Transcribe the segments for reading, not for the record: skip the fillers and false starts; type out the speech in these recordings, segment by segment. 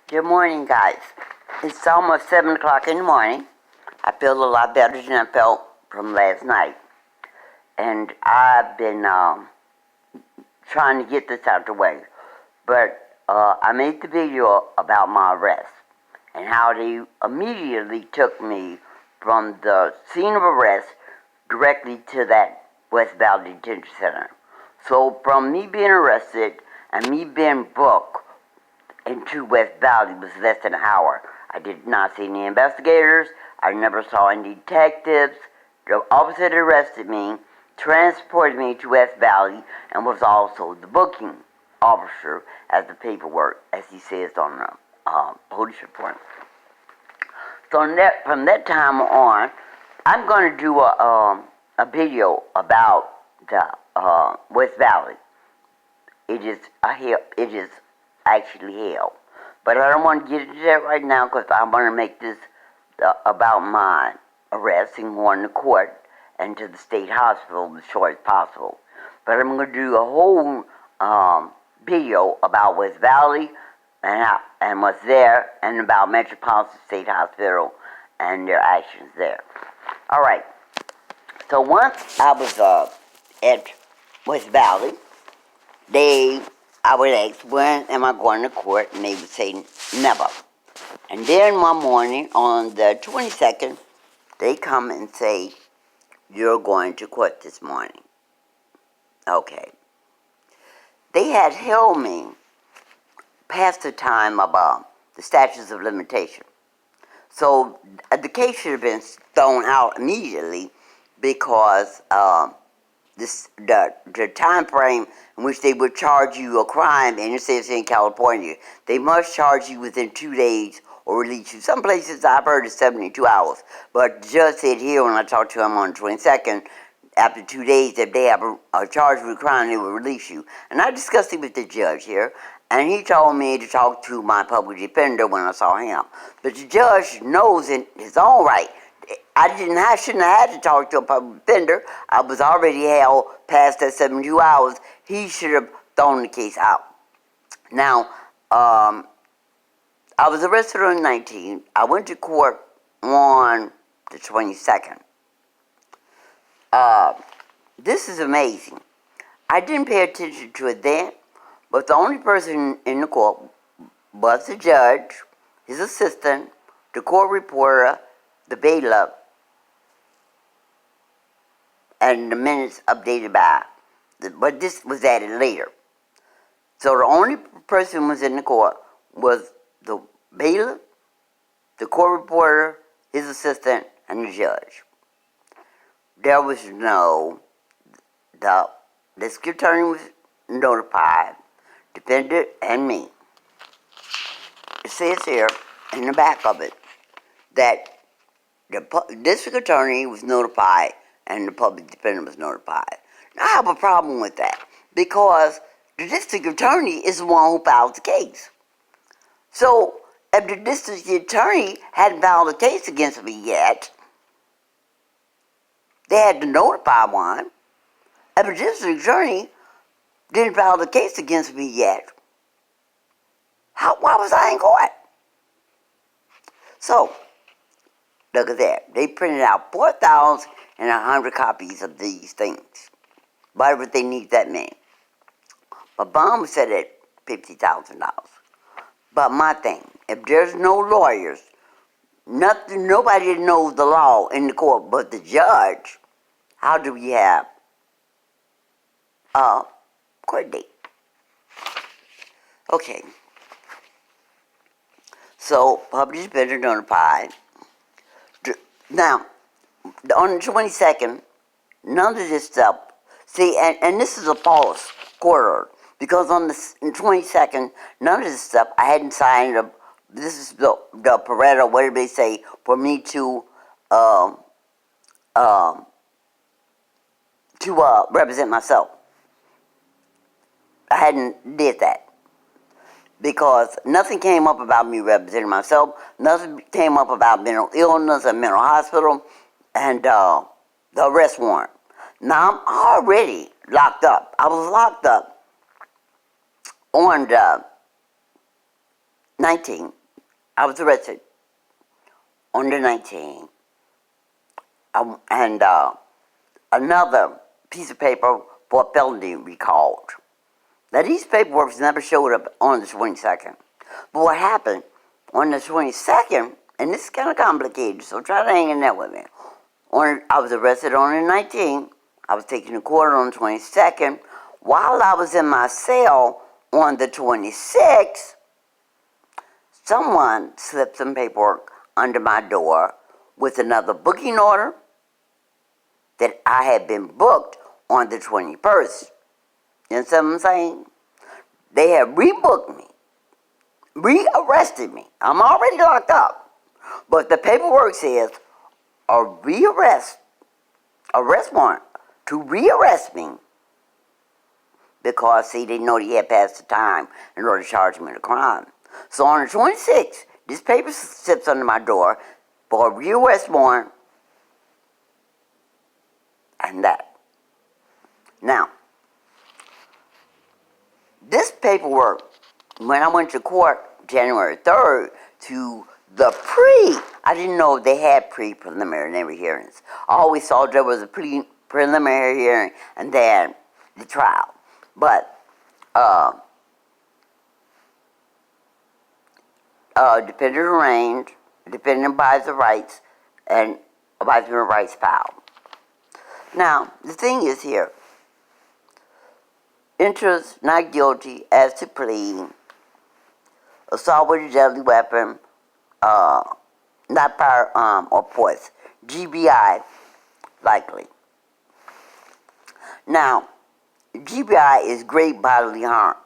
Good morning, guys. It's almost 7 o'clock in the morning. I feel a lot better than I felt from last night. And I've been trying to get this out the way. But I made the video about my arrest and how they immediately took me from the scene of arrest directly to that West Valley Detention Center. So from me being arrested and me being booked into West Valley was less than an hour. I did not see any investigators. I never saw any detectives. The officer that arrested me transported me to West Valley and was also the booking officer as the paperwork, as he says on the police report. So from that time on, I'm going to do a video about the West Valley. It is actually hell. But I don't want to get into that right now because I want to make this about my arrest and going to court and to the state hospital as short as possible. But I'm going to do a whole video about West Valley and what's there, and about Metropolitan State Hospital and their actions there. All right. So once I was at West Valley, I would ask, when am I going to court? And they would say, never. And then one morning, on the 22nd, they come and say, you're going to court this morning. Okay. They had held me past the time of the statutes of limitation. So the case should have been thrown out immediately because the time frame in which they would charge you a crime, and it says in California, they must charge you within 2 days or release you. Some places I've heard is 72 hours, but the judge said here when I talked to him on the 22nd, after 2 days, if they have a charge with a crime, they will release you. And I discussed it with the judge here, and he told me to talk to my public defender when I saw him. But the judge knows in his own right, I shouldn't have had to talk to a public defender. I was already held past that 72 hours. He should have thrown the case out. Now, I was arrested on the 19th. I went to court on the 22nd. This is amazing. I didn't pay attention to it then, but the only person in the court was the judge, his assistant, the court reporter, the bailiff, and the minutes updated by. But this was added later. So the only person who was in the court was the bailiff, the court reporter, his assistant, and the judge. There was the district attorney was notified, defendant, and me. It says here in the back of it that the district attorney was notified and the public defender was notified. Now I have a problem with that because the district attorney is the one who filed the case. So if the district attorney hadn't filed a case against me yet, they had to notify one. If the district attorney didn't file the case against me yet, why was I in court? So, look at that. They printed out 4,100 copies of these things. Whatever they need that mean. But bond was set at $50,000. But my thing, if there's no lawyers, nobody knows the law in the court but the judge, how do we have a court date? Okay. So, public defender notified. Now, on the 22nd, none of this stuff, see, and this is a false court order, because on the 22nd, none of this stuff, I hadn't signed this is the Pareto, whatever they say, for me to represent myself. I hadn't did that. Because nothing came up about me representing myself. Nothing came up about mental illness and mental hospital and the arrest warrant. Now, I'm already locked up. I was locked up on the 19. I was arrested on the 19th. And another piece of paper for a felony recalled. Now, these paperwork never showed up on the 22nd. But what happened on the 22nd, and this is kind of complicated, so try to hang in there with me. I was arrested on the 19th. I was taken to court on the 22nd. While I was in my cell on the 26th, someone slipped some paperwork under my door with another booking order that I had been booked on the 21st. You know what I'm saying? They had rebooked me, rearrested me. I'm already locked up. But the paperwork says a arrest warrant to rearrest me because, see, they know he had passed the time in order to charge me with a crime. So on the 26th, this paper sits under my door for a rearrest warrant and that. Now, this paperwork, when I went to court January 3rd to the I didn't know they had preliminary hearings. I always thought there was a preliminary hearing and then the trial. But defendant arraigned, defendant buys the rights, and abides the rights filed. Now, the thing is here, enters not guilty as to plea, assault with a deadly weapon, not firearm or force, GBI, likely. Now, GBI is great bodily harm,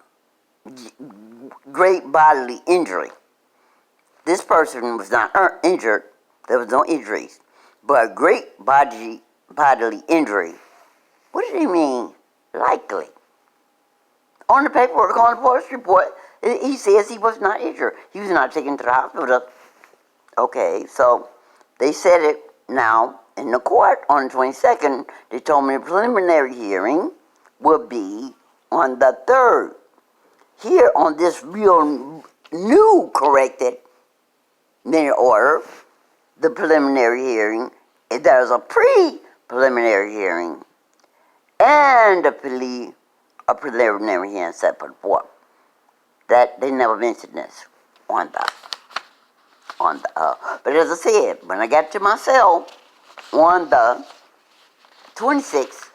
great bodily injury. This person was not injured, there was no injuries, but great bodily injury. What did he mean? Likely. On the paperwork, on the police report, he says he was not injured. He was not taken to the hospital. Okay, so they said it now in the court on the 22nd. They told me the preliminary hearing would be on the 3rd. Here on this real new corrected minute order, the preliminary hearing, there's a pre-preliminary hearing and a preliminary hearing set for the 4th. That they never mentioned this on the but as I said, when I got to my cell on the 26th,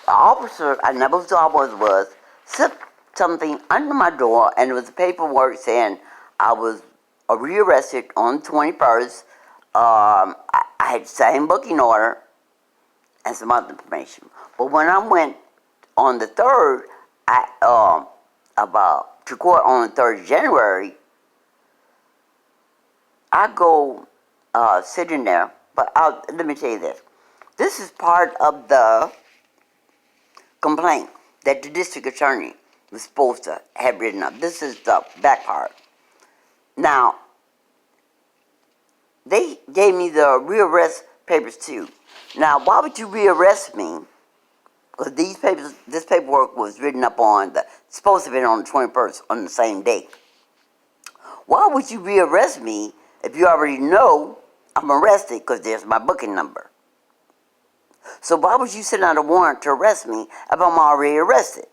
the officer, I never saw what it was, slipped something under my door, and it was paperwork saying I was rearrested on the 21st. I had the same booking order and some other information. But when I went on the 3rd, to court on the 3rd of January, I go sitting there, but let me tell you this. This is part of the complaint that the district attorney was supposed to have written up. This is the back part. Now, they gave me the rearrest papers too. Now, why would you rearrest me? Because this paperwork was written up supposed to have been on the 21st, on the same day. Why would you rearrest me if you already know I'm arrested because there's my booking number? So why would you send out a warrant to arrest me if I'm already arrested?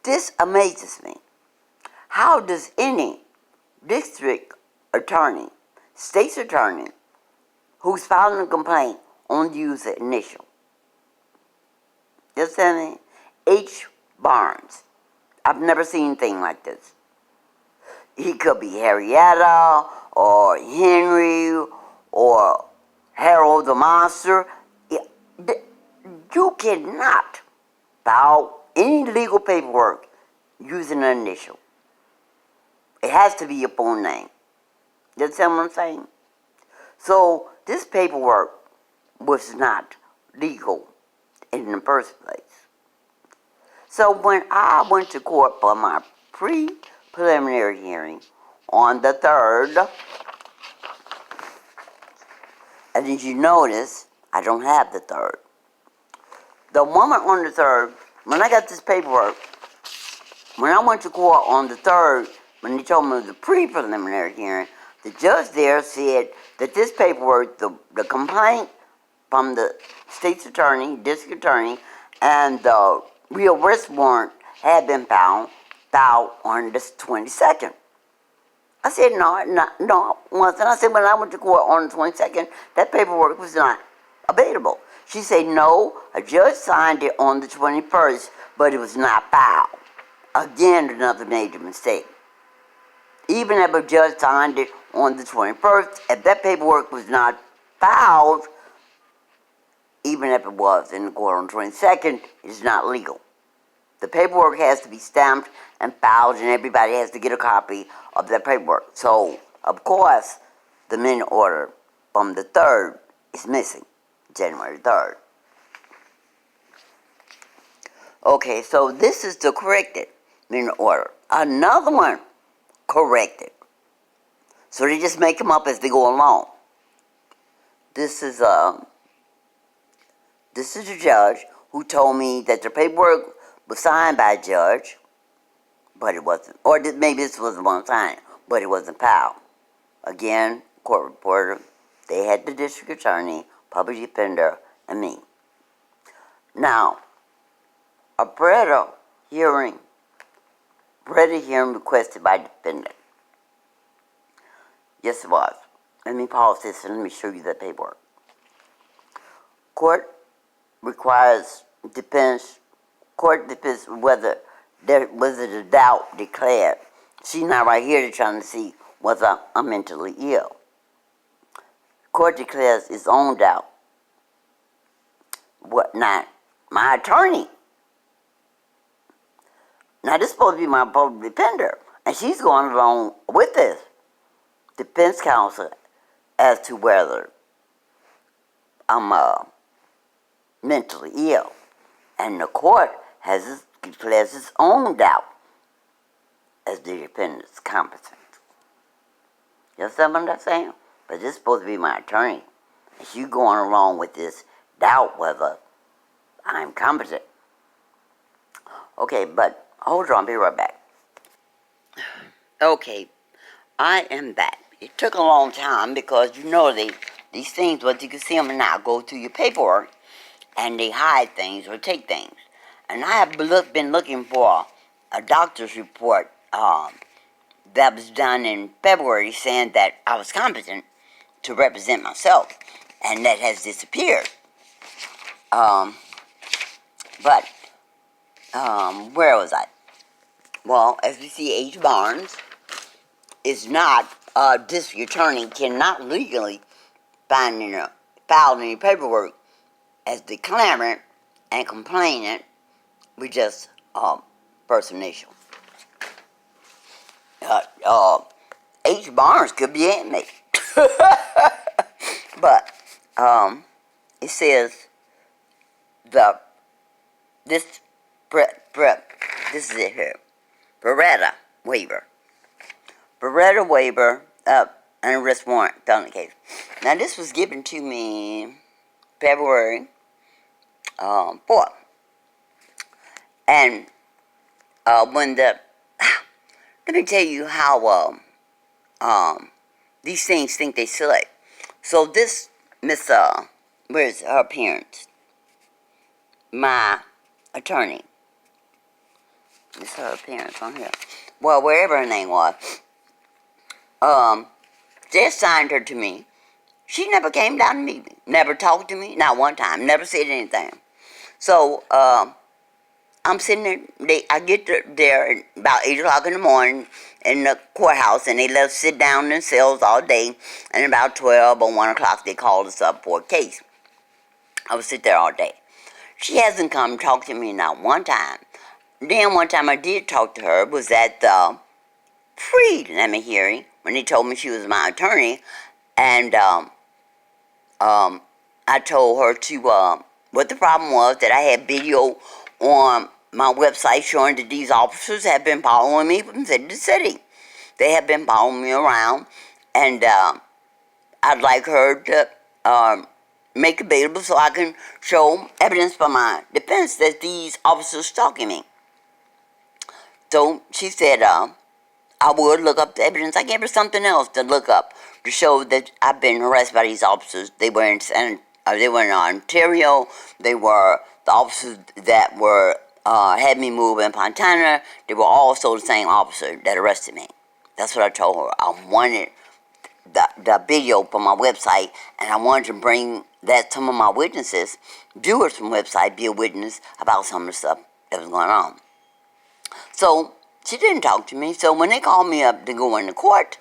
This amazes me. How does any district attorney, state's attorney, who's filing a complaint only use the initial? You understand me? H. Barnes. I've never seen anything like this. He could be Harrietta, or Henry, or Harold the Monster. You cannot file any legal paperwork using an initial. It has to be your full name. You understand what I'm saying? So this paperwork was not legal in the first place. So when I went to court for my preliminary hearing on the 3rd, and as you notice, I don't have the 3rd. The woman on the 3rd, when I got this paperwork, when I went to court on the 3rd, when they told me it was a pre-preliminary hearing, the judge there said that this paperwork, the complaint from the state's attorney, district attorney, and the real arrest warrant had been filed on the 22nd. I said, no, once. And I said, when I went to court on the 22nd, that paperwork was not available. She said, no, a judge signed it on the 21st, but it was not filed. Again, another major mistake. Even if a judge signed it on the 21st, if that paperwork was not filed, even if it was in the court on the 22nd, it's not legal. The paperwork has to be stamped and filed, and everybody has to get a copy of that paperwork. So, of course, the minute order from the 3rd is missing, January 3rd. Okay, so this is the corrected minute order. Another one corrected. So they just make them up as they go along. This is a judge who told me that the paperwork was signed by a judge, but it wasn't. Or maybe this was the one signing, but it wasn't filed. Again, court reporter, they had the district attorney, public defender, and me. Now, a Breda hearing requested by defendant. Yes, it was. Let me pause this and let me show you the paperwork. Court depends whether there was a doubt declared. She's not right here trying to see whether I'm mentally ill. Court declares its own doubt. What not? My attorney. Now this is supposed to be my public defender, and she's going along with this defense counsel as to whether I'm mentally ill, and the court declares its own doubt as the defendant's competent. You understand what I'm saying? But this is supposed to be my attorney, and she's going along with this doubt whether I'm competent. Okay, but hold on, I'll be right back. Okay, I am back. It took a long time because these things, what you can see them now, go through your paperwork and they hide things or take things. And I have been looking for a doctor's report that was done in February saying that I was competent to represent myself, and that has disappeared. Where was I? Well, as we see, H. Barnes is not, district attorney cannot legally file any paperwork as declarant and complainant with just first initial. H. Barnes could be inmate. But it says this is it here. Beretta waiver. Beretta waiver and arrest warrant felony case. Now this was given to me February 4th. And let me tell you how these things think they select. So this Miss where's her appearance? My attorney. This is her appearance on here. Well, wherever her name was. They assigned her to me. She never came down to meet me. Never talked to me. Not one time. Never said anything. So, I'm sitting there. I get there at about 8 o'clock in the morning in the courthouse, and they let us sit down in cells all day. And about 12 or 1 o'clock, they called us up for a case. I would sit there all day. She hasn't come and talked to me not one time. Then one time I did talk to her was at the pre-limit hearing when they told me she was my attorney, and I told her to what the problem was, that I had video on my website showing that these officers have been following me from city to city. They have been following me around, and I'd like her to make available so I can show evidence for my defense that these officers stalking me. So she said, I would look up the evidence. I gave her something else to look up to show that I've been harassed by these officers. They were they were in Ontario. They were the officers that were had me move in Fontana. They were also the same officer that arrested me. That's what I told her. I wanted the video from my website, and I wanted to bring that some of my witnesses, viewers from the website, be a witness about some of the stuff that was going on. So she didn't talk to me. So when they called me up to go into court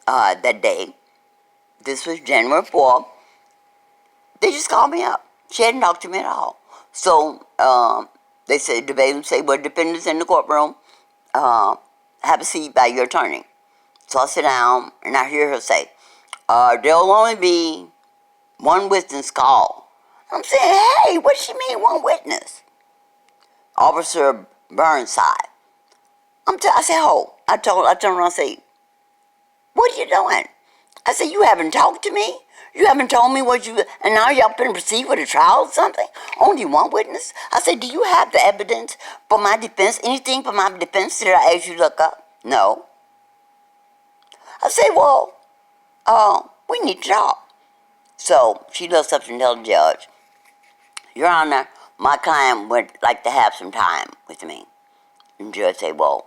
that day, this was January 4th, they just called me up. She hadn't talked to me at all. So they said, the bailiff said, well, defendants in the courtroom, have a seat by your attorney. So I sit down and I hear her say, there'll only be one witness called. I'm saying, hey, what does she mean, one witness? Officer Burnside. I said, oh, I turned around and said, what are you doing? I said, you haven't talked to me? You haven't told me what you, and now y'all been proceed with a trial or something? Only one witness? I said, do you have the evidence for my defense? Anything for my defense that I asked you to look up? No. I said, well, we need to talk. So she looks up and tells the judge, Your Honor, my client would like to have some time with me. And the judge said, well,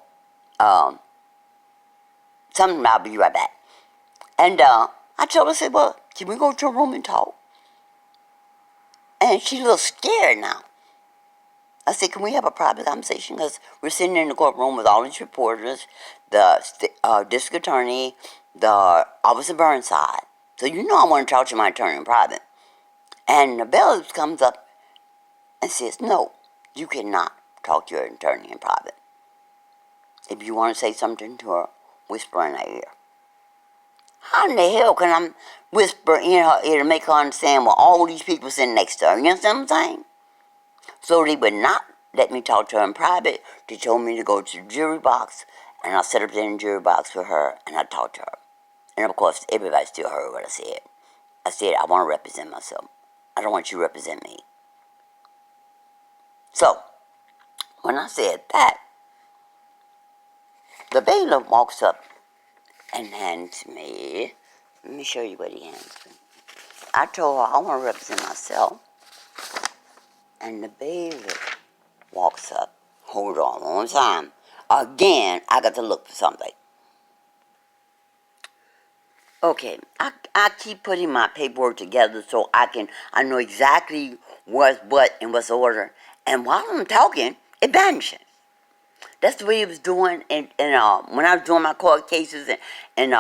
something, I'll be right back. And I told her, I said, well, can we go to a room and talk? And she's a little scared now. I said, can we have a private conversation? Because we're sitting in the courtroom with all these reporters, the district attorney, the Officer Burnside. So you know I want to talk to my attorney in private. And the bailiff comes up and says, no, you cannot talk to your attorney in private. If you want to say something to her, whisper in her ear. How in the hell can I whisper in her ear to make her understand what all these people sitting next to her? You understand what I'm saying? So they would not let me talk to her in private. They told me to go to the jury box, and I sat up there in the jury box with her, and I talked to her. And of course, everybody still heard what I said. I said, I want to represent myself. I don't want you to represent me. So, when I said that, the bailiff walks up and hands me, let me show you what he hands me. I told her I want to represent myself. And the bailiff walks up. Hold on one time. Again, I got to look for something. Okay, I keep putting my paperwork together so I know exactly what's what and what's order. And while I'm talking, it vanishes. That's the way it was doing when I was doing my court cases in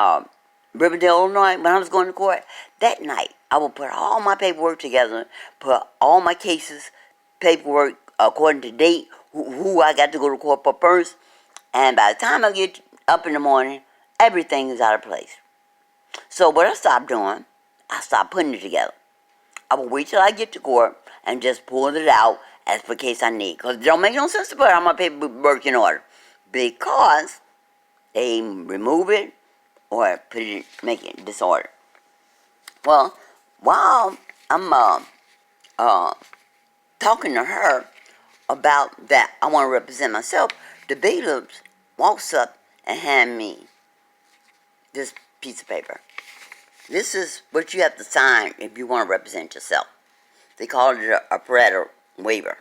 Riverdale, Illinois, when I was going to court. That night, I would put all my paperwork together, put all my cases, paperwork according to date, who I got to go to court for first. And by the time I get up in the morning, everything is out of place. So what I stopped doing, I stopped putting it together. I will wait till I get to court and just pull it out as for case I need. Because it don't make no sense to put all my paperwork in order. Because they remove it or make it disorder. Well, while I'm talking to her about that, I want to represent myself, the bailiff walks up and hand me this piece of paper. This is what you have to sign if you want to represent yourself. They call it a Pareto waiver.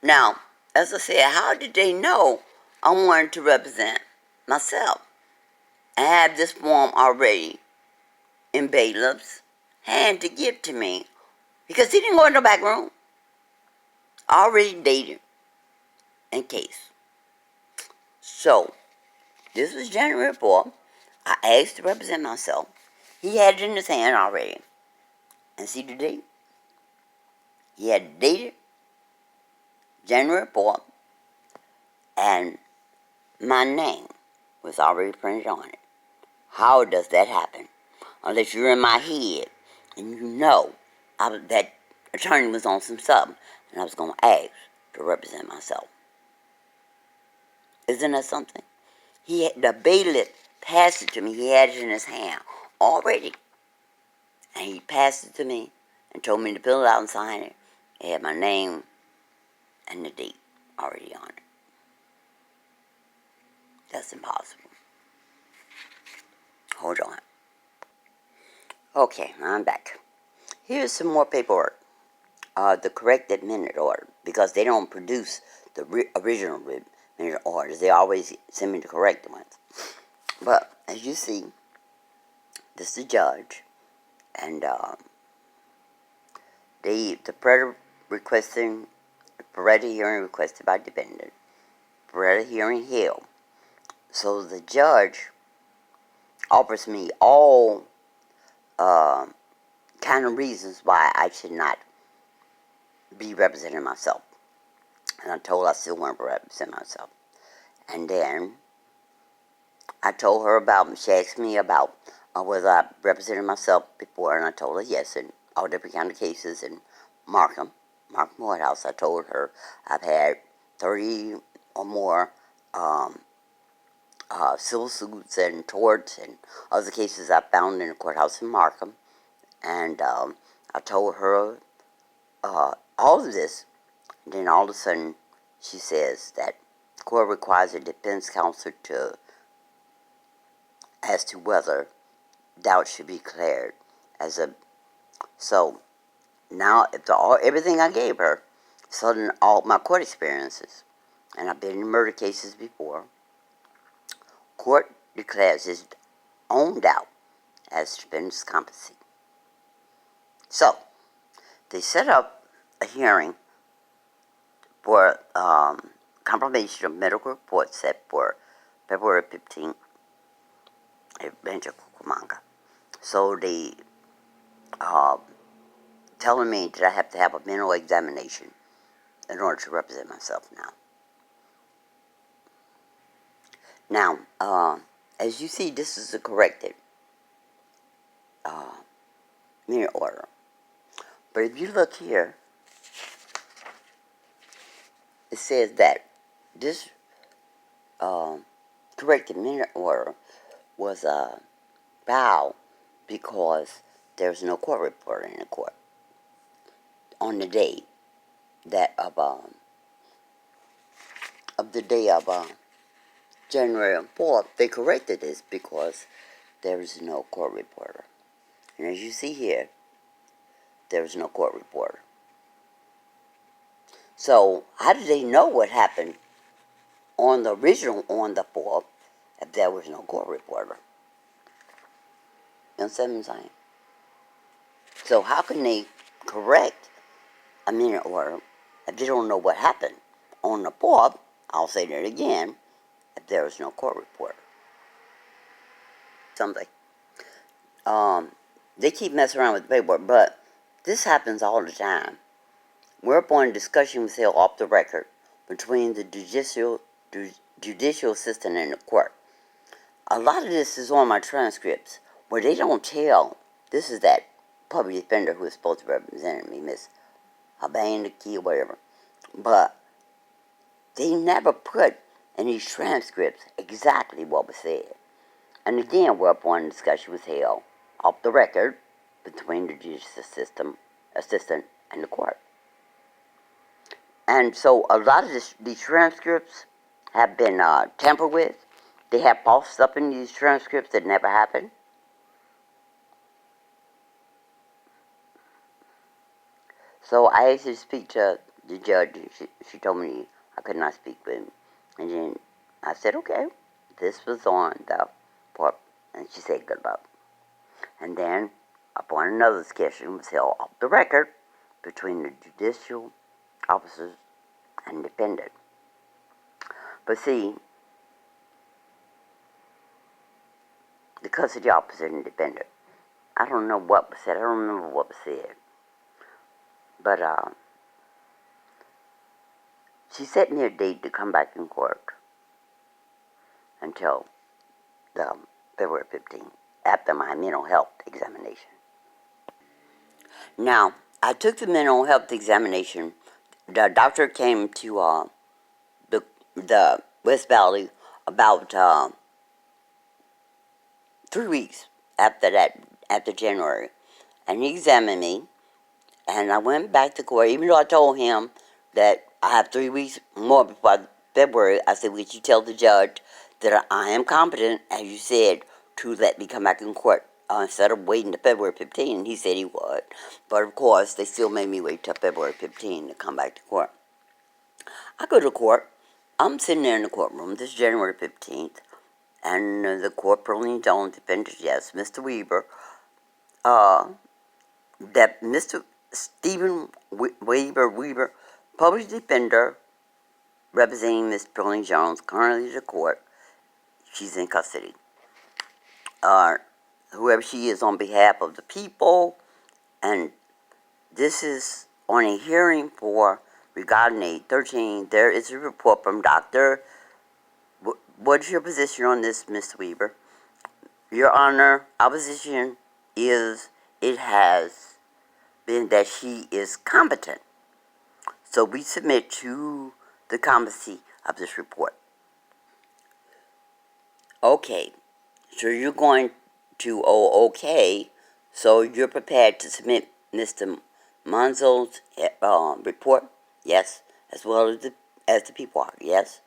Now, as I said, how did they know I wanted to represent myself? I have this form already in bailiff's hand to give to me because he didn't go in the back room. Already dated in case. So, this was January 4th. I asked to represent myself. He had it in his hand already. And see the date? He had dated January 4th, and my name was already printed on it. How does that happen? Unless you're in my head and you know that attorney was on some stuff and I was going to ask to represent myself. Isn't that something? The bailiff passed it to me. He had it in his hand already. And he passed it to me and told me to fill it out and sign it. It had my name and the date already on it. That's impossible. Hold on. Okay, I'm back. Here's some more paperwork. The corrected minute order, because they don't produce the original minute orders. They always send me the correct ones. But as you see, this is the judge, and the Pareto requesting Pareto hearing requested by defendant. Pareto hearing held. So the judge offers me all kind of reasons why I should not be representing myself. And I told her I still want to represent myself. And then I told her about, she asked me about whether I represented myself before, and I told her yes, in all different kind of cases in Markham White House. I told her I've had 30 or more civil suits and torts and other cases I found in the courthouse in Markham. And I told her all of this. And then all of a sudden, she says that the court requires a defense counsel to, as to whether doubt should be declared as a. So now, if everything I gave her, sudden all my court experiences, and I've been in murder cases before, court declares its own doubt as defense competency. So they set up a hearing for confirmation of medical reports set for February 15th at Rancho Cucamonga. So they telling me that I have to have a mental examination in order to represent myself now. Now, as you see, this is the corrected minute order. But if you look here, it says that this corrected minute order was filed because there's no court reporter in the court on the day that of the day of January 4th. They corrected this because there is no court reporter, and as you see here, there is no court reporter. So how did they know what happened on the original on the 4th if there was no court reporter? You understand what I'm saying? So how can they correct a minute order if they don't know what happened on the 4th? I'll say that again, if there was no court reporter. Something. They keep messing around with the paperwork, but this happens all the time. Whereupon a discussion was held off the record between the judicial assistant and the court. A lot of this is on my transcripts where they don't tell. This is that public defender who is supposed to represent me, Miss Habaniki or whatever. But they never put in these transcripts exactly what was said. And again, whereupon a discussion was held off the record between the judicial assistant and the court. And so a lot of these transcripts have been tampered with. They have false stuff in these transcripts that never happened. So I asked her to speak to the judge, and she told me I could not speak with him. And then I said, okay, this was on the part, and she said good luck. And then upon another discussion was held off the record between the judicial officers and defendant. But see, the custody officer and defendant, I don't know what was said. I don't remember what was said. But she set me a date to come back in court until the February 15th, after my mental health examination. Now, I took the mental health examination. The doctor came to the West Valley about 3 weeks after that, after January, and he examined me. And I went back to court, even though I told him that I have 3 weeks more before February. I said, would you tell the judge that I am competent, as you said, to let me come back in court instead of waiting to February 15. He said he would. But of course, they still made me wait till February 15 to come back to court. I go to court. I'm sitting there in the courtroom. This is January 15th. And the court, Pearline Jones, defendant, yes, Mr. Weber, that Mr. Stephen Weber, public defender, representing Miss Pearline Jones, currently in the court. She's in custody. Whoever she is on behalf of the people, and this is on a hearing for regarding a 13. There is a report from Dr. What is your position on this, Ms. Weber? Your Honor, our position is it has been that she is competent. So we submit to the competency of this report. Okay, so you're going to okay, so you're prepared to submit Mr. Monzo's report? Yes, as well as the people are. Yes,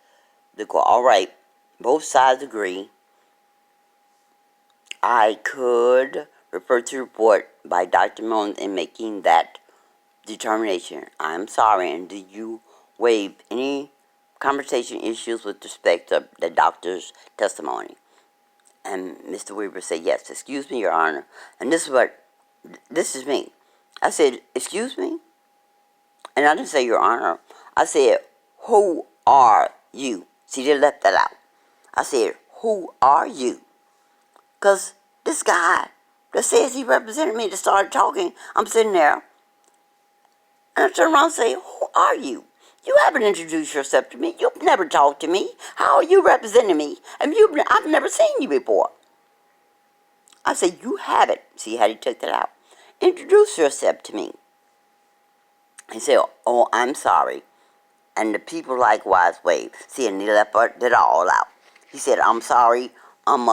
the court. All right, both sides agree. I could refer to the report by Dr. Mons in making that determination. I'm sorry, and do you waive any conversation issues with respect to the doctor's testimony? And Mr. Weber said, yes, excuse me, Your Honor. And this is me. I said, excuse me? And I didn't say, Your Honor. I said, who are you? See, they left that out. I said, who are you? Because this guy that says he represented me that started talking, I'm sitting there. And I turn around and say, who are you? You haven't introduced yourself to me. You've never talked to me. How are you representing me? And I've never seen you before. I said, you haven't. See how he took that out. Introduce yourself to me. He said, oh, I'm sorry. And the people likewise waved. See, and he left that all out. He said, I'm sorry. I'm,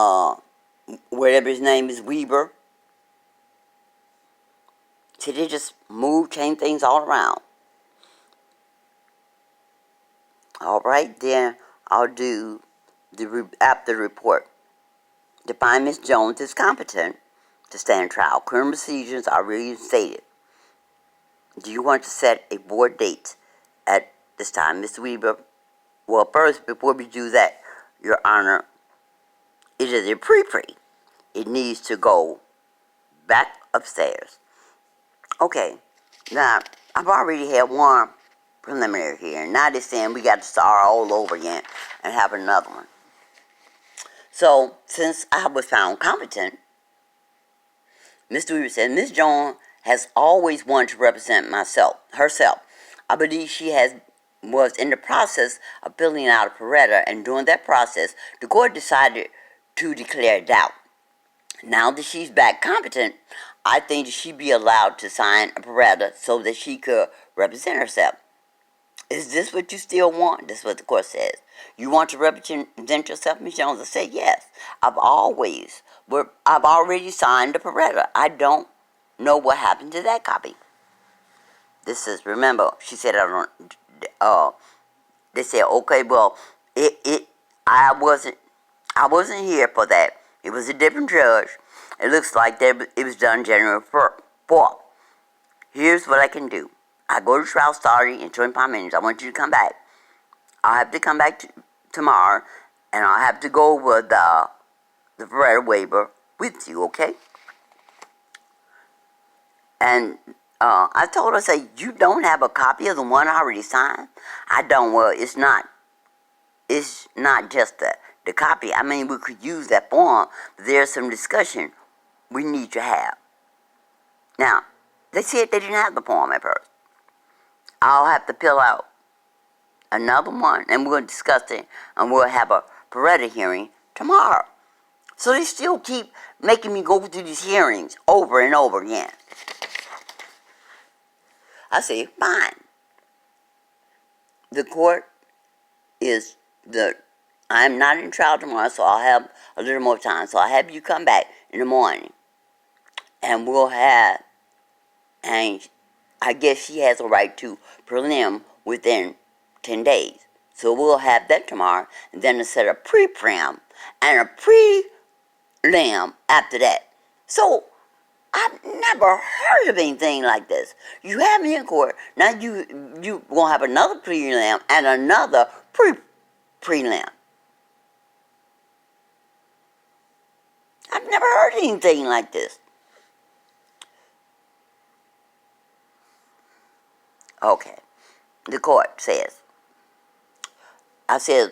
whatever his name is, Weber. See, they just change things all around. All right, then I'll do after the report. Define Ms. Jones is competent to stand trial. Criminal procedures are reinstated. Do you want to set a board date at this time, Mr. Weber? Well, first, before we do that, Your Honor, it is a pre-pre. It needs to go back upstairs. Okay, now, I've already had one preliminary hearing. Now they're saying we got to start all over again and have another one. So, since I was found competent, Mr. Weaver said, Ms. Jones has always wanted to represent herself. I believe she was in the process of filling out a Paretta, and during that process, the court decided to declare doubt. Now that she's back competent, I think she be allowed to sign a Paretta so that she could represent herself. Is this what you still want? That's what the court says. You want to represent yourself, Ms. Jones? I said, yes. I've already signed the Paretta. I don't know what happened to that copy. This is, remember, she said, they said, okay, well, I wasn't here for that. It was a different judge. It looks like it was done January 4th. Here's what I can do. I go to trial starting in 25 minutes. I want you to come back. I'll have to come back tomorrow, and I'll have to go over the Paretta waiver with you, okay? And I told her, say, you don't have a copy of the one I already signed? I don't. Well, it's not just the copy. I mean, we could use that form, but there's some discussion we need to have. Now, they said they didn't have the form at first. I'll have to fill out another one, and we're going to discuss it, and we'll have a Paretta hearing tomorrow. So they still keep making me go through these hearings over and over again. I say, fine. The court I'm not in trial tomorrow, so I'll have a little more time. So I'll have you come back in the morning, and and I guess she has a right to prelim within 10 days. So we'll have that tomorrow, and then a set of pre-prim and a prelim after that. So I've never heard of anything like this. You have me in court, now you gonna have another prelim and another prelim. I've never heard anything like this. Okay, the court says, I said,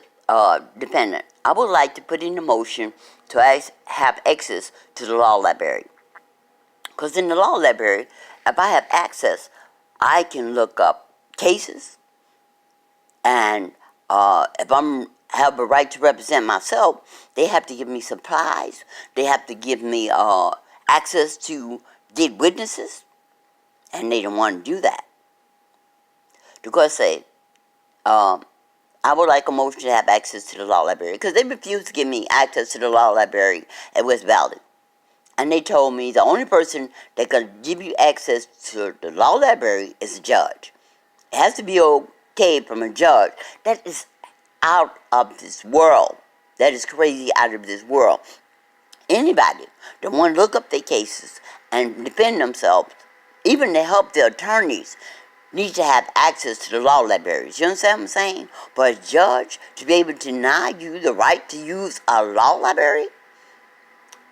defendant, I would like to put in a motion to have access to the law library. Because in the law library, if I have access, I can look up cases, and if I have a right to represent myself, they have to give me supplies. They have to give me access to get witnesses, and they don't want to do that. The court say, I would like a motion to have access to the law library, because they refused to give me access to the law library at West Valley. And they told me the only person that can give you access to the law library is a judge. It has to be okay from a judge. That is out of this world. That is crazy, out of this world. Anybody that want to look up their cases and defend themselves, even to help their attorneys, need to have access to the law libraries. You understand what I'm saying? For a judge to be able to deny you the right to use a law library,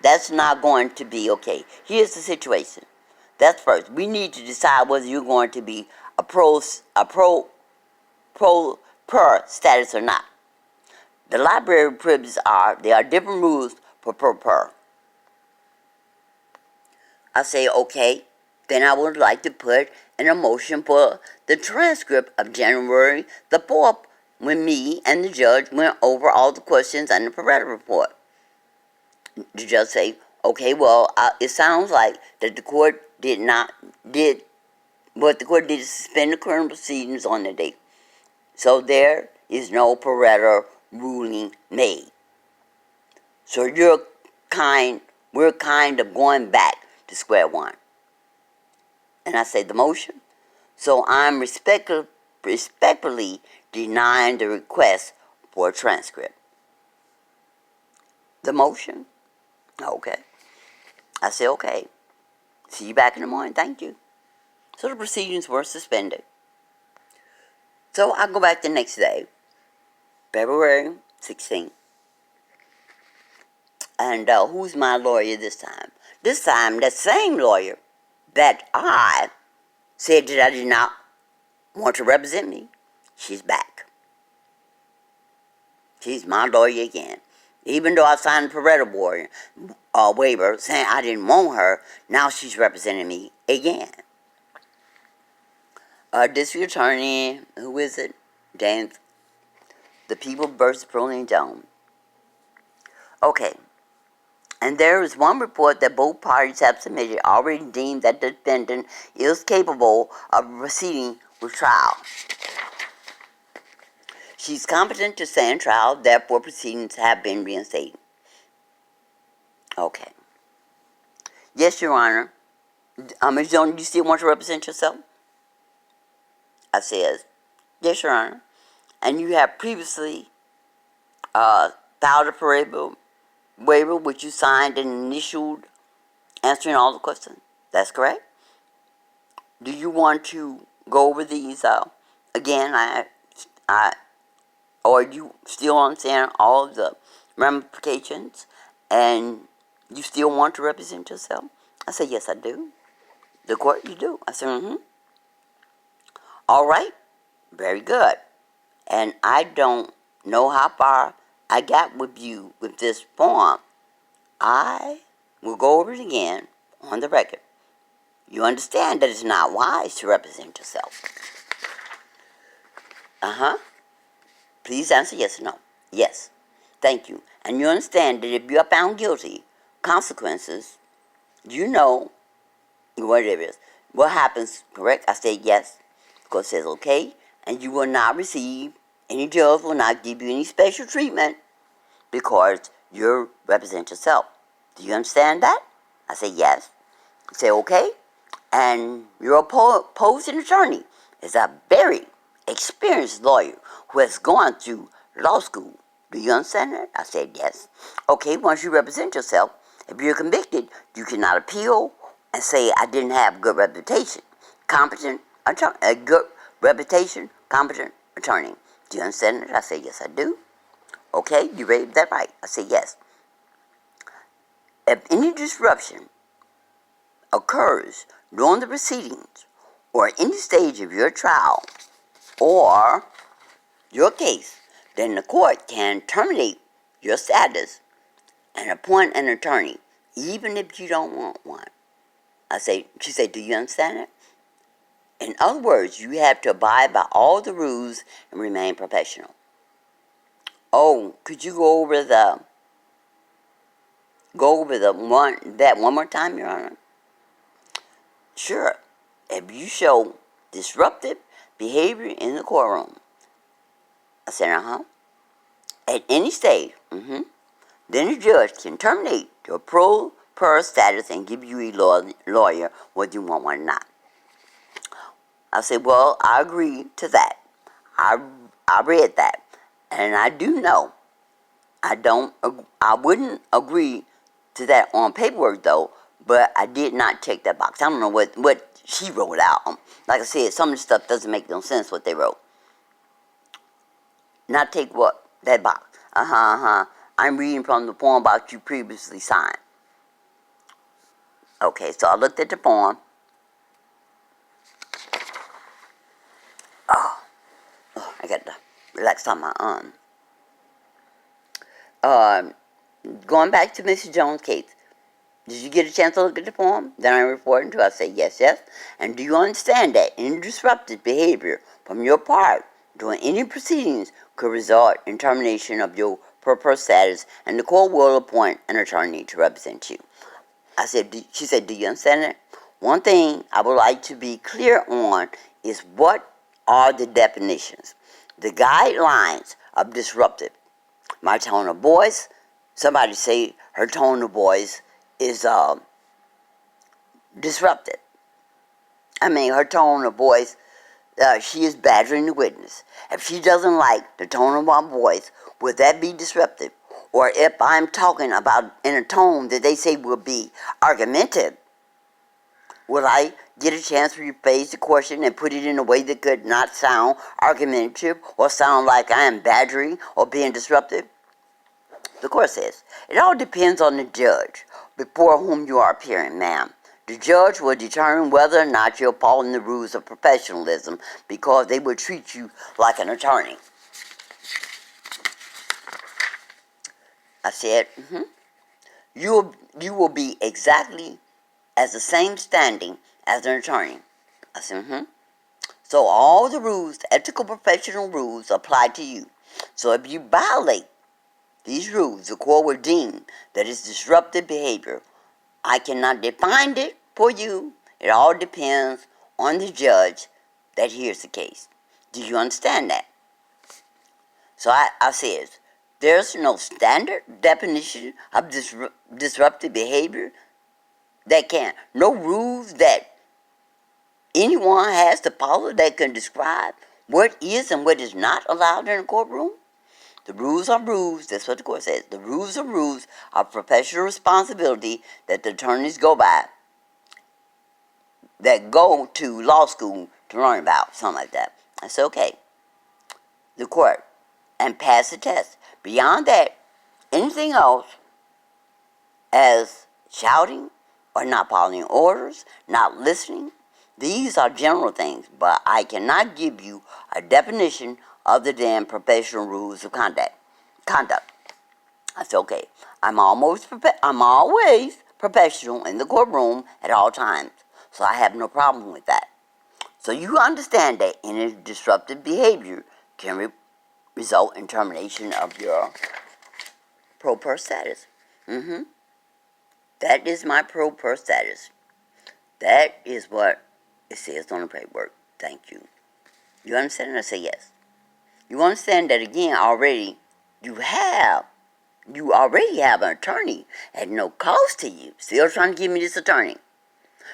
that's not going to be okay. Here's the situation. That's first. We need to decide whether you're going to be a per status or not. The library privileges there are different rules for per. I say, okay, then I would like to put in a motion for the transcript of January the 4th, when me and the judge went over all the questions and the Pareto report. The judge say, okay, well, it sounds like that the court what the court did is suspend the current proceedings on the date. So there is no Pareto ruling made. So we're kind of going back to square one. And I say the motion. So I'm respectfully denying the request for a transcript. The motion? Okay. I say, okay. See you back in the morning. Thank you. So the proceedings were suspended. So I go back the next day, February 16th. And who's my lawyer this time? This time, that same lawyer that I said that I did not want to represent me, she's back. She's my lawyer again. Even though I signed the Pareto waiver saying I didn't want her, now she's representing me again. District Attorney, who is it? James, the People versus Pearline Jones. Okay. And there is one report that both parties have submitted already deemed that the defendant is capable of proceeding with trial. She's competent to stand trial, therefore proceedings have been reinstated. Okay. Yes, Your Honor. Ms. Jones, do you still want to represent yourself? I says, yes, Your Honor. And you have previously filed a Pareto waiver, which you signed and initialed, answering all the questions. That's correct. Do you want to go over these again? Or you still understand all of the ramifications, and you still want to represent yourself? I said, yes, I do. The court, you do. I said, mm-hmm. All right. Very good. And I don't know how far I got with you with this form. I will go over it again on the record. You understand that it's not wise to represent yourself. Please answer yes or no. Yes. Thank you. And you understand that if you are found guilty, consequences, you know what it is. What happens, correct? I say yes. The court says okay. And you will not receive, any judge will not give you any special treatment because you represent yourself. Do you understand that? I say yes. Say okay. And your opposing attorney is a very experienced lawyer who has gone through law school. Do you understand that? I said, yes. Okay, once you represent yourself, if you're convicted, you cannot appeal and say, I didn't have good reputation. Competent attorney, a good reputation, competent attorney. Do you understand that? I said, yes, I do. Okay, you read that right? I said, yes. If any disruption occurs during the proceedings or any stage of your trial or your case, then the court can terminate your status and appoint an attorney, even if you don't want one. She said, do you understand it? In other words, you have to abide by all the rules and remain professional. Oh, could you go over that one more time, Your Honor? Sure. If you show disruptive behavior in the courtroom, I said, at any stage, then the judge can terminate your pro per status and give you a lawyer whether you want one or not. I said, well, I agree to that. I read that, and I do know. I wouldn't agree to that on paperwork though, but I did not check that box. I don't know what she wrote out. Like I said, some of the stuff doesn't make no sense what they wrote. Not take what? That box. I'm reading from the form box you previously signed. Okay, so I looked at the form. I got to relax on my arm. Going back to Mrs. Jones' case, did you get a chance to look at the form that I'm reporting to? I say yes. And do you understand that any disruptive behavior from your part during any proceedings could result in termination of your per status, and the court will appoint an attorney to represent you? She said, do you understand that? One thing I would like to be clear on is what are the definitions, the guidelines of disruptive. My tone of voice, somebody say her tone of voice is disruptive. Her tone of voice, she is badgering the witness. If she doesn't like the tone of my voice, would that be disruptive? Or if I'm talking about in a tone that they say will be argumentative, will I get a chance to rephrase the question and put it in a way that could not sound argumentative or sound like I am badgering or being disruptive? The court says, it all depends on the judge before whom you are appearing, ma'am. The judge will determine whether or not you're following the rules of professionalism because they will treat you like an attorney. I said, You will be exactly as the same standing as an attorney. I said, So all the rules, the ethical professional rules apply to you. So if you violate these rules, the court will deem that it's disruptive behavior. I cannot define it for you. It all depends on the judge that hears the case. Do you understand that? So I said, there's no standard definition of disruptive behavior no rules that anyone has to follow that can describe what is and what is not allowed in a courtroom. The rules are rules, that's what the court says. The rules are rules of professional responsibility that the attorneys go by, that go to law school to learn about, something like that. I said, okay. The court, and pass the test. Beyond that, anything else as shouting or not following orders, not listening, these are general things, but I cannot give you a definition other than professional rules of conduct. I said, okay, I'm always professional in the courtroom at all times, so I have no problem with that. So you understand that any disruptive behavior can result in termination of your pro per status. That is my pro per status. That is what it says on the paperwork. Thank you. You understand? I say yes. You understand that again already you already have an attorney at no cost to you. Still trying to give me this attorney.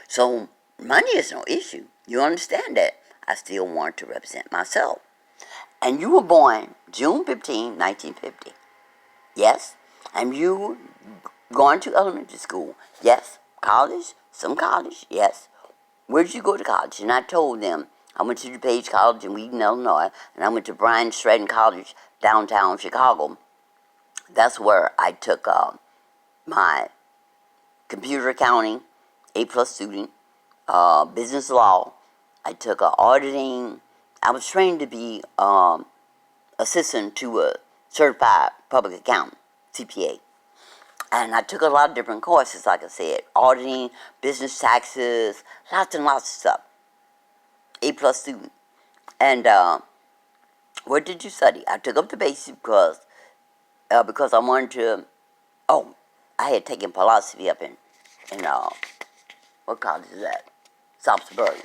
So money is no issue. You understand that. I still want to represent myself. and you were born June 15, 1950, yes, and you going to elementary school, yes, college, some college, yes. Where did you go to college? And I told them I went to DuPage College in Wheaton, Illinois, and I went to Bryan Stratton College, downtown Chicago. That's where I took my computer accounting, A+ student, business law. I took auditing. I was trained to be assistant to a certified public accountant, CPA. And I took a lot of different courses, like I said, auditing, business taxes, lots and lots of stuff. A+ student. And what did you study? I took up the basics because I wanted to. Oh, I had taken philosophy up in what college is that? South Suburban.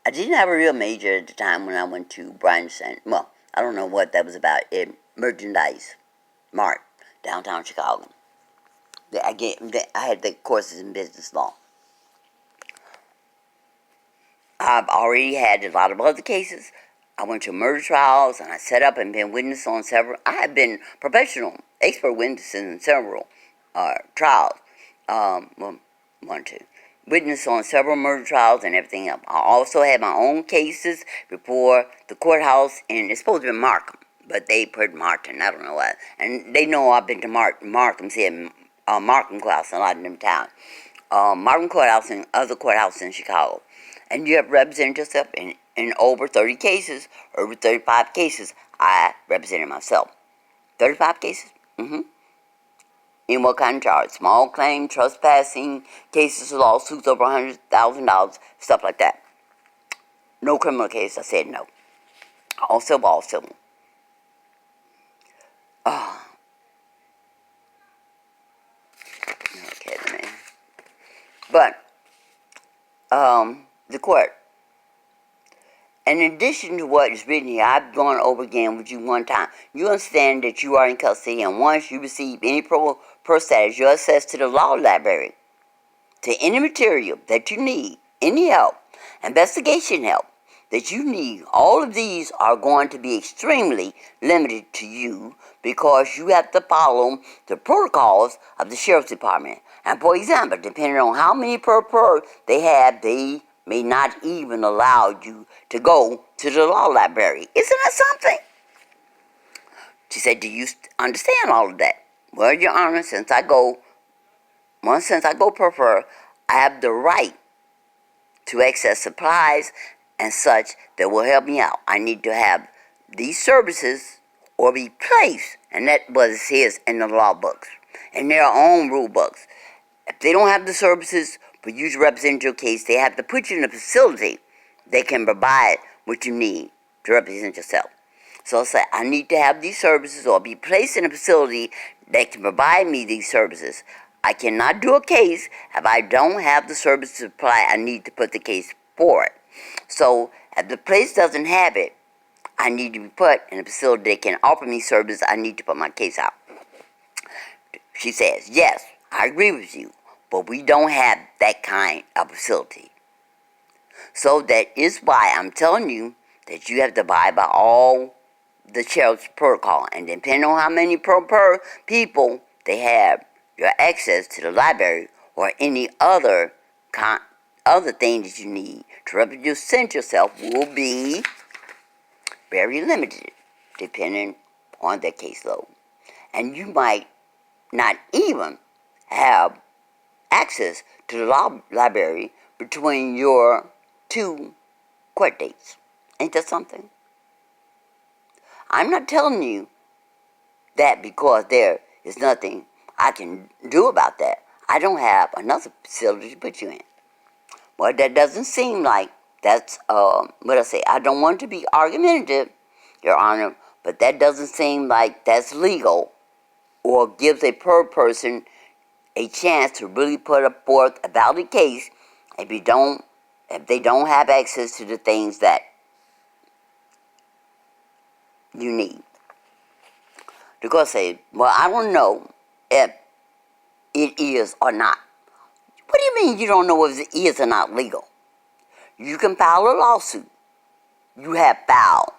I didn't have a real major at the time when I went to Bryan Stratton. Well, I don't know what that was about. Merchandise Mart, downtown Chicago. I had the courses in business law. I've already had a lot of other cases. I went to murder trials, and I set up and been witness on several. I have been professional, expert witness in several trials. One, two. Witness on several murder trials and everything else. I also had my own cases before the courthouse, and it's supposed to be Markham, but they put Martin. I don't know why. And they know I've been to Markham, said Markham Courthouse in a lot of them towns. Markham Courthouse and other courthouses in Chicago. And you have represented yourself in over 30 cases, over 35 cases. I represented myself. 35 cases? Mm-hmm. In what kind of charge? Small claim, trespassing, cases, lawsuits over $100,000, stuff like that. No criminal case. I said no. All civil, all civil. Okay, man. But the court. And in addition to what is written here, I've gone over again with you one time. You understand that you are in custody, and once you receive any pro status, you're access to the law library, to any material that you need, any help, investigation help that you need. All of these are going to be extremely limited to you because you have to follow the protocols of the Sheriff's Department. And for example, depending on how many per they have, they may not even allow you to go to the law library. Isn't that something? She said, do you understand all of that? Well, Your Honor, since I go per I have the right to access supplies and such that will help me out. I need to have these services or be placed, and that was it says in the law books, in their own rule books. If they don't have the services for you to represent your case, they have to put you in a facility that can provide what you need to represent yourself. So I say, I need to have these services or be placed in a facility that can provide me these services. I cannot do a case if I don't have the service supply. I need to put the case forward. So if the place doesn't have it, I need to be put in a facility that can offer me service. I need to put my case out. She says, yes, I agree with you, but we don't have that kind of facility. So that is why I'm telling you that you have to abide by all the sheriff's protocol. And depending on how many per people they have, your access to the library or any other thing that you need to represent yourself will be very limited, depending on the caseload. And you might not even have access to the law library between your two court dates. Ain't that something? I'm not telling you that because there is nothing I can do about that. I don't have another facility to put you in. Well, that doesn't seem like that's, what I say, I don't want to be argumentative, Your Honor, but that doesn't seem like that's legal or gives a person a chance to really put forth a valid case if they don't have access to the things that you need. The court say, well, I don't know if it is or not. What do you mean you don't know if it is or not legal? You can file a lawsuit you have filed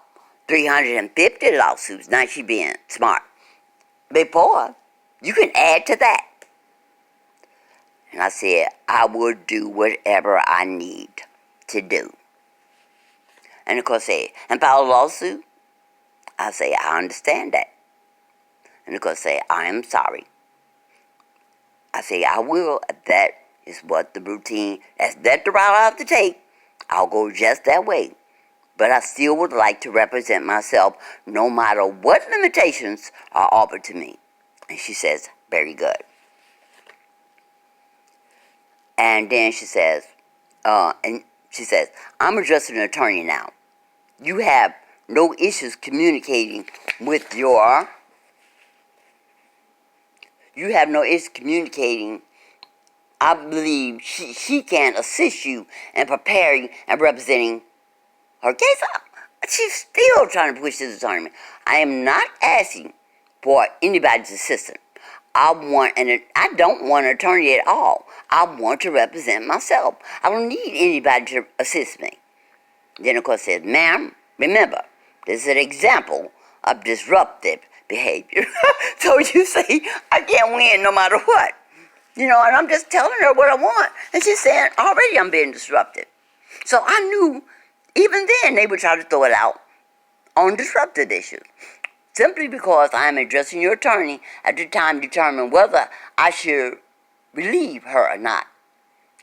350 lawsuits. Now she being smart. Before, you can add to that. And I said, I will do whatever I need to do. And of course, say, and file a lawsuit. I say, I understand that. And of course, say, I am sorry. I say, I will. If that is what the routine, that's the route I have to take, I'll go just that way. But I still would like to represent myself no matter what limitations are offered to me. And she says, very good. And then she says, I'm just an attorney now. You have no issues communicating with your, I believe she can assist you in preparing and representing her case. She's still trying to push this attorney. I am not asking for anybody's assistance. I don't want an attorney at all. I want to represent myself. I don't need anybody to assist me. Then of course says, ma'am, remember, this is an example of disruptive behavior. So you see, I can't win no matter what. And I'm just telling her what I want. And she's saying, already I'm being disruptive. So I knew, even then, they would try to throw it out on disruptive issues. Simply because I am addressing your attorney at the time to determine whether I should relieve her or not.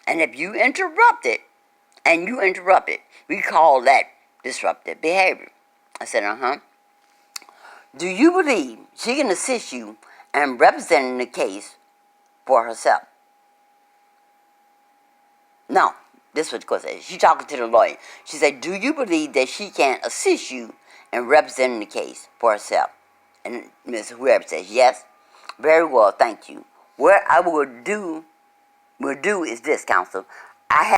And if you interrupt it, we call that disruptive behavior. I said, Do you believe she can assist you in representing the case for herself? No. This is what the court said. She's talking to the lawyer. She said, do you believe that she can assist you in representing the case for herself? And Ms. Whoever says, yes. Very well, thank you. What I will do is this, counsel. I have